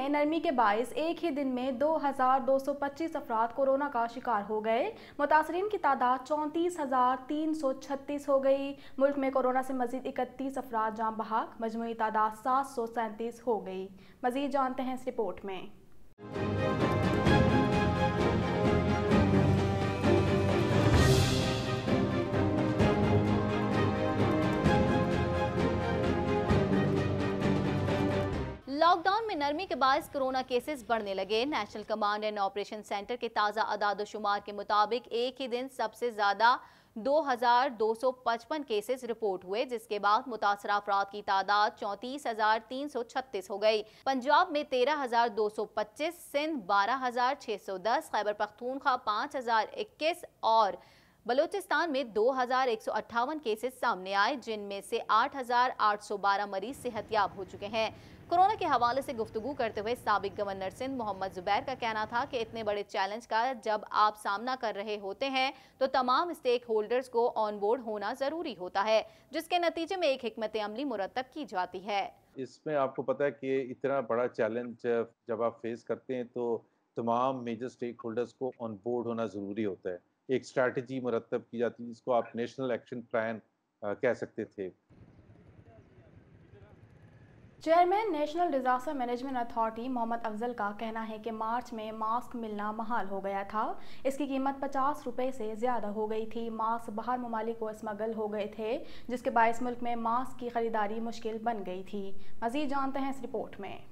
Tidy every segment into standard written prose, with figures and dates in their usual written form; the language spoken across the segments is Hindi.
में नरमी के बाइस एक ही दिन में 2225 अफराद कोरोना का शिकार हो गए। मुतासरीन की तादाद 34,336 हो गई। मुल्क में कोरोना से मजीद 31 अफराद जान बहक, मजमूई तादाद 737 हो गई। मजीद जानते हैं इस रिपोर्ट में। लॉकडाउन में नरमी के बायस कोरोना केसेस बढ़ने लगे। National command and operation centre के ताज़ा अदाद-ओ-शुमार के मुताबिक एक ही दिन सबसे ज़्यादा 2,255 केसेस रिपोर्ट हुए, जिसके बाद मुतासरा अफराद की तादाद 34,336 हो गई। पंजाब में 13,225, सिंध 12,610, खैबर पख्तूनख्वा 5,021 और बलोचिस्तान में 2,158 केसेस सामने आए, जिनमें से 8,812 मरीज सेहतयाब हो चुके हैं। कोरोना के हवाले से गुफ्तगू करते हुए साबिक गवर्नर सिंध मोहम्मद जुबैर का कहना था कि इतने बड़े चैलेंज का जब आप सामना कर रहे होते हैं तो तमाम स्टेक होल्डर्स को ऑन बोर्ड होना ज़रूरी होता है, जिसके नतीजे में एक हिकमत अमली मुरतब की जाती है। इसमें आपको पता है कि इतना बड़ा चैलेंज जब आप फेस करते हैं तो तमाम मेजर स्टेक होल्डर्स को ऑन बोर्ड होना ज़रूरी होता है। एक स्ट्रैटेजी मुरतब की जाती है जिसको आप नेशनल एक्शन प्लान कह सकते थे। Chairman National Disaster Management Authority Mohammad Afzal का कहना है कि मार्च में मास्क मिलना महाल हो गया था। इसकी कीमत 50 रुपये से ज़्यादा हो गई थी। मास्क बाहर ममालिक को स्मगल हो गए थे, जिसके बायस मुल्क में मास्क की खरीदारी मुश्किल बन गई थी। मज़ीद जानते हैं इस रिपोर्ट में।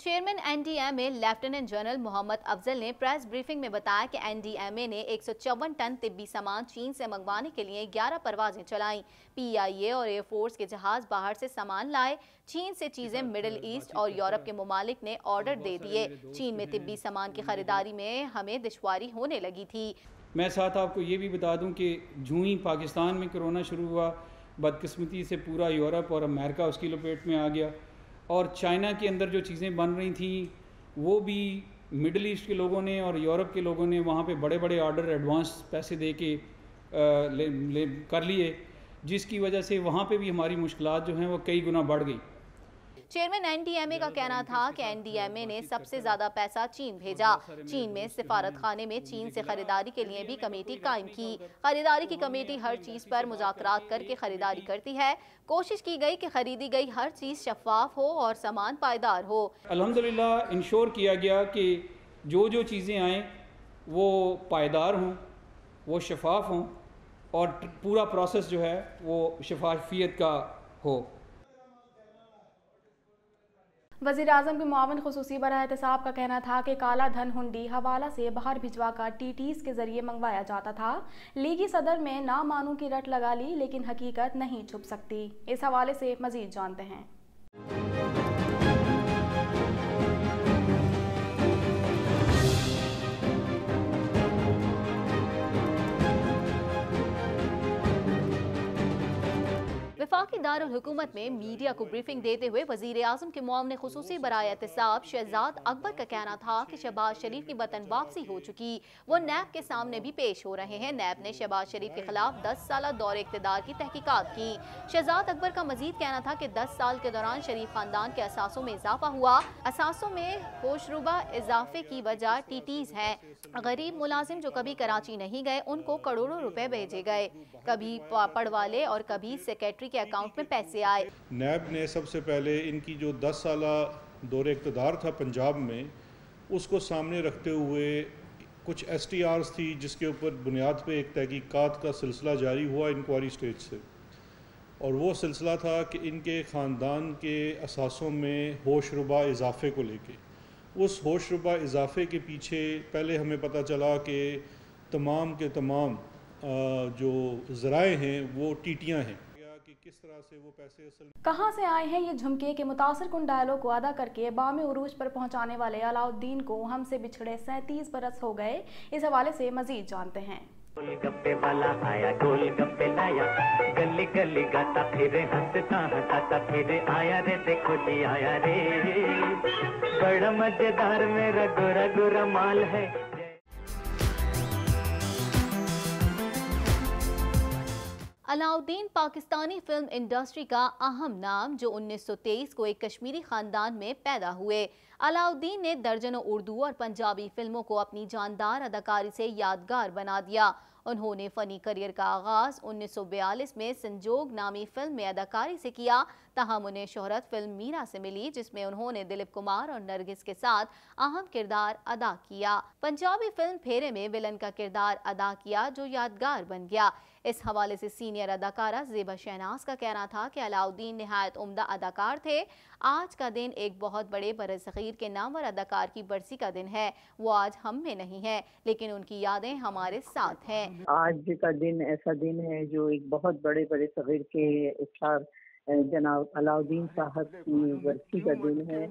Chairman NDMA lieutenant general Mohammad Afzal ने प्रेस ब्रीफिंग में बताया कि एनडीएमए ने 154 टन तिब्बी सामान चीन से मंगवाने के लिए 11 परवाजें चलाईं। पीआईए और एयरफोर्स के जहाज बाहर से सामान लाए। चीन से चीजें मिडिल ईस्ट और यूरोप के ममालिक ने ऑर्डर दे दिए। चीन में तिब्बी सामान की खरीदारी में हमें दुश्वारी होने लगी थी। मैं साथ आपको ये भी बता दूं कि जूं ही पाकिस्तान में कोरोना शुरू हुआ, बदकिस्मती से पूरा यूरोप और अमेरिका उसकी लपेट में आ गया और चाइना के अंदर जो चीज़ें बन रही थी वो भी मिडिल ईस्ट के लोगों ने और यूरोप के लोगों ने वहाँ पे बड़े बड़े ऑर्डर एडवांस पैसे दे के कर लिए, जिसकी वजह से वहाँ पे भी हमारी मुश्किलात जो हैं वो कई गुना बढ़ गई। चेयरमैन एनडीएमए का कहना था कि एनडीएमए ने सबसे ज्यादा पैसा चीन भेजा। चीन में सिफारत खाने में चीन से खरीदारी के लिए भी कमेटी कायम की। खरीदारी की कमेटी हर चीज पर मुज़ाकरात करके खरीदारी करती है। कोशिश की गई कि खरीदी गई हर चीज शफाफ हो और सामान पायदार हो। अल्हम्दुलिल्लाह इंश्योर किया गया कि जो जो चीज़ें आएँ वो पायदार हों, वो शफाफ हों और पूरा प्रोसेस जो है वो शफाफियत का हो। वज़ीर-ए-आज़म के मुआविन खुसूसी बराए एहतिसाब का कहना था कि काला धन हुंडी हवाला से बाहर भिजवा कर टीटीज़ के जरिए मंगवाया जाता था। लीगी सदर में ना मानू की रट लगा ली, लेकिन हकीकत नहीं छुप सकती। इस हवाले से मज़ीद जानते हैं। वफाकी दारुल हुकूमत में मीडिया को ब्रीफिंग देते हुए वज़ीर आज़म के मुआविन खुसूसी बराए एहतिसाब शहजाद अकबर का कहना था कि शहबाज शरीफ की वतन वापसी हो चुकी, वो नैब के सामने भी पेश हो रहे हैं। नैब ने शहबाज शरीफ के खिलाफ 10 साल दौरे इक़्तिदार की तहकीकात की। शहजाद अकबर का मजीद कहना था कि 10 साल के दौरान शरीफ खानदान के असासों में इजाफा हुआ। असासों में होशरुबा इजाफे की वजह टीटीज़ है। गरीब मुलाजिम जो कभी कराची नहीं गए उनको करोड़ों रुपए भेजे गए, कभी पापड़ वाले और कभी सेक्रेटरी के अकाउंट में पैसे आए। नैब ने सबसे पहले इनकी जो 10 साल दौरे इक़्तिदार था पंजाब में, उसको सामने रखते हुए कुछ STRs थी जिसके ऊपर बुनियाद पे एक तहकीकात का सिलसिला जारी हुआ इंक्वायरी स्टेज से, और वो सिलसिला था कि इनके ख़ानदान के असासों में होशरुबा इजाफे को लेके। उस होशरुबा इजाफे के पीछे पहले हमें पता चला कि तमाम के तमाम जो ज़राए हैं वो टीटियाँ हैं। किस तरह से वो पैसे कहाँ से आए हैं ये झुमके के मुतासिर कुन डायलॉग को अदा करके बामे उरूज पर पहुँचाने वाले अलाउद्दीन को हमसे बिछड़े 37 बरस हो गए। इस हवाले से मजीद जानते हैं। गोलगप्पे वाला आया गोलगप्पे लाया, गली गली गाता फिरे हंसता हंसाता फिरे आया रे देखो जी आया रे, बड़ा मजेदार मेरा गोरा गोरा माल है। अलाउद्दीन पाकिस्तानी फिल्म इंडस्ट्री का अहम नाम जो 1923 को एक कश्मीरी खानदान में पैदा हुए। अलाउद्दीन ने दर्जनों उर्दू और पंजाबी फिल्मों को अपनी जानदार अदाकारी से यादगार बना दिया। उन्होंने फनी करियर का आगाज 1942 में संजोग नामी फिल्म में अदाकारी से किया, तहम उन्हें शोहरत फिल्म मीरा से मिली जिसमें उन्होंने दिलीप कुमार और नरगिस के साथ अहम किरदार अदा किया। पंजाबी फिल्म फेरे में विलन का किरदार अदा किया जो यादगार बन गया। इस हवाले से सीनियर अदाकारा ज़ेबा शहनाज का कहना था कि अलाउद्दीन निहायत उम्दा अदाकार थे। आज का दिन एक बहुत बड़े बरसगीर के नामवर अदाकार की बरसी का दिन है। वो आज हम में नहीं है लेकिन उनकी यादें हमारे साथ हैं। आज का दिन ऐसा दिन है जो एक बहुत बड़े बरसगीर के स्टार जनाब अलाउद्दीन साहब की बरसी का दिन है।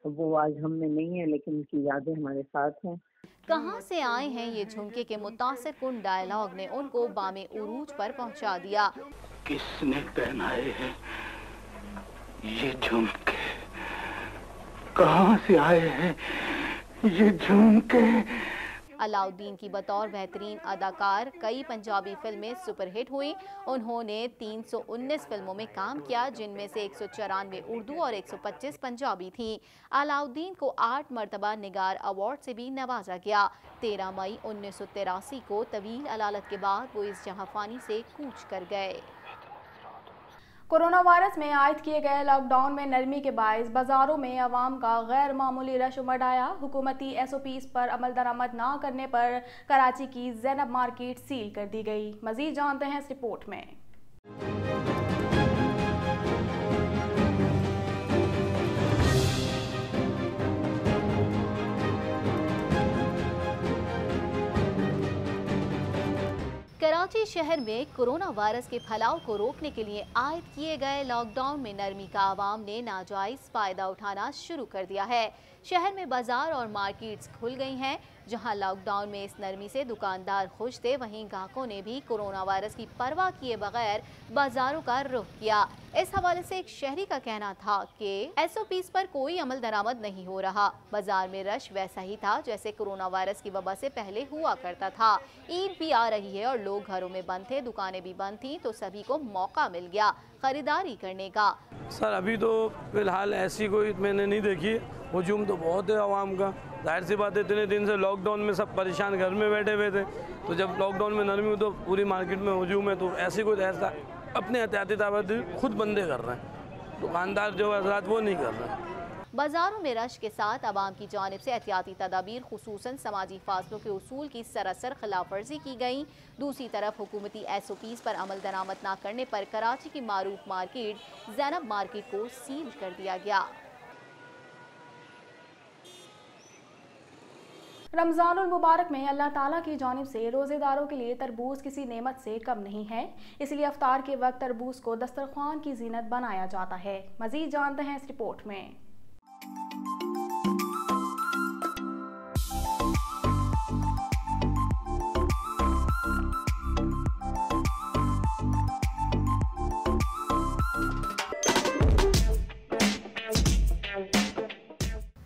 वो आज हम में नहीं है लेकिन उनकी यादें हमारे साथ हैं। कहाँ से आए हैं ये झुमके के मुतासिर कुन डायलॉग ने उनको बामे उरूज पर पहुंचा दिया। किसने पहनाए हैं ये झुमके, कहाँ से आए हैं ये झुमके। अलाउद्दीन की बतौर बेहतरीन अदाकार कई पंजाबी फिल्में सुपरहिट हुई। उन्होंने 319 फिल्मों में काम किया जिनमें से 194 उर्दू और 125 पंजाबी थीं। अलाउद्दीन को 8 मरतबा निगार अवार्ड से भी नवाजा गया। 13 मई 1983 को तवील अलालत के बाद वो इस जहांफानी से कूच कर गए। कोरोना वायरस में आयद किए गए लॉकडाउन में नरमी के बायस बाजारों में अवाम का गैर मामूली रश उमड़ आया। हुकूमती SOPs पर अमल दरामद ना करने पर कराची की ज़ैनब मार्केट सील कर दी गई। मजीद जानते हैं इस रिपोर्ट में। कराची शहर में कोरोना वायरस के फैलाव को रोकने के लिए आयद किए गए लॉकडाउन में नरमी का आवाम ने नाजायज फायदा उठाना शुरू कर दिया है। शहर में बाजार और मार्केट्स खुल गई हैं। जहां लॉकडाउन में इस नरमी से दुकानदार खुश थे, वहीं ग्राहकों ने भी कोरोना वायरस की परवाह किए बगैर बाजारों का रुख किया। इस हवाले से एक शहरी का कहना था कि SOPs पर कोई अमल दरामद नहीं हो रहा। बाजार में रश वैसा ही था जैसे कोरोना वायरस की वबा से पहले हुआ करता था। ईद भी आ रही है और लोग घरों में बंद थे, दुकानें भी बंद थी, तो सभी को मौका मिल गया खरीदारी करने का। सर अभी तो फिलहाल ऐसी कोई मैंने नहीं देखी। हुजूम तो बहुत है आवाम का, जाहिर सी बात है इतने दिन से लॉकडाउन में सब परेशान घर में बैठे हुए थे, तो जब लॉकडाउन में नरमी हुई तो पूरी मार्केट में हुजूम है। तो ऐसी कोई ऐसा अपने एहतियाती तदाबीर खुद बंदे कर रहे हैं, दुकानदार जो हजरात वो नहीं कर रहे हैं। बाजारों में रश के साथ आवाम की जानिब से एहतियाती तदाबीर खुसूसन समाजी फासलों के उसूल की सरासर खिलाफ वर्जी की गई। दूसरी तरफ हुकूमती SOPs पर अमल दरामद न करने पर कराची की मारूफ मार्केट ज़ैनब मार्केट को सील कर दिया गया। रमज़ानुल मुबारक में अल्लाह ताला की जानिब से रोज़ेदारों के लिए तरबूज किसी नेमत से कम नहीं है, इसलिए अफ्तार के वक्त तरबूज को दस्तरख्वान की जीनत बनाया जाता है। मज़ीद जानते हैं इस रिपोर्ट में।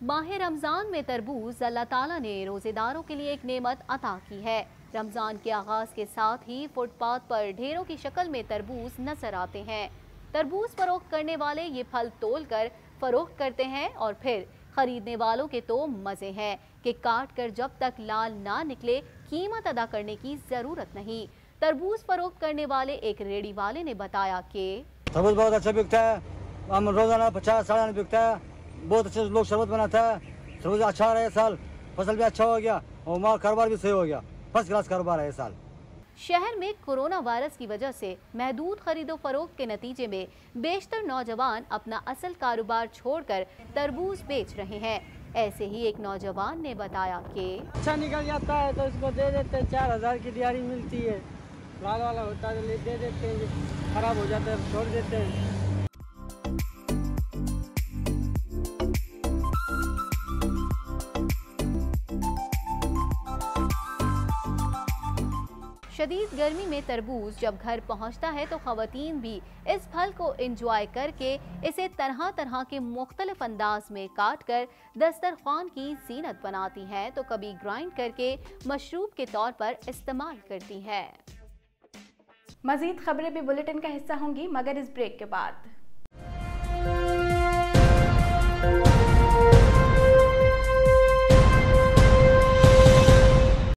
माह रमज़ान में तरबूज अल्लाह ताला ने रोज़ेदारों के लिए एक नेमत अता की है। रमज़ान के आगाज़ के साथ ही फुटपाथ पर ढेरों की शक्ल में तरबूज नजर आते हैं। तरबूज फरोख्त करने वाले ये फल तोल कर फरोख्त करते हैं और फिर खरीदने वालों के तो मज़े हैं कि काट कर जब तक लाल ना निकले कीमत अदा करने की ज़रूरत नहीं। तरबूज फरोख्त करने वाले एक रेडी वाले ने बताया कि तरबूज बहुत अच्छा बिकता है, हम रोजाना 50-60 बिकता है, बहुत अच्छे लोग शरबत बनाता है। तरबूज अच्छा रहा है, साल फसल भी अच्छा हो गया और माल कारोबार भी सही हो गया, फर्स्ट क्लास कारोबार है इस साल। शहर में कोरोना वायरस की वजह से महदूद खरीदो फरोख्त के नतीजे में बेशतर नौजवान अपना असल कारोबार छोड़कर तरबूज बेच रहे हैं। ऐसे ही एक नौजवान ने बताया कि अच्छा निकल जाता है तो इसको दे देते हैं, 4000 की दिहाड़ी मिलती है। लाल वाला होता है तो दे देते हैं, खराब हो जाता है छोड़ देते हैं। शदीद गर्मी में तरबूज जब घर पहुंचता है तो खवातीन भी इस फल को एंजॉय करके इसे तरह तरह के मुख्तलिफ अंदाज में काट कर दस्तरखान की जीनत बनाती हैं, तो कभी ग्राइंड करके मशरूब के तौर पर इस्तेमाल करती हैं। मज़ीद खबरें भी बुलेटिन का हिस्सा होंगी, मगर इस ब्रेक के बाद।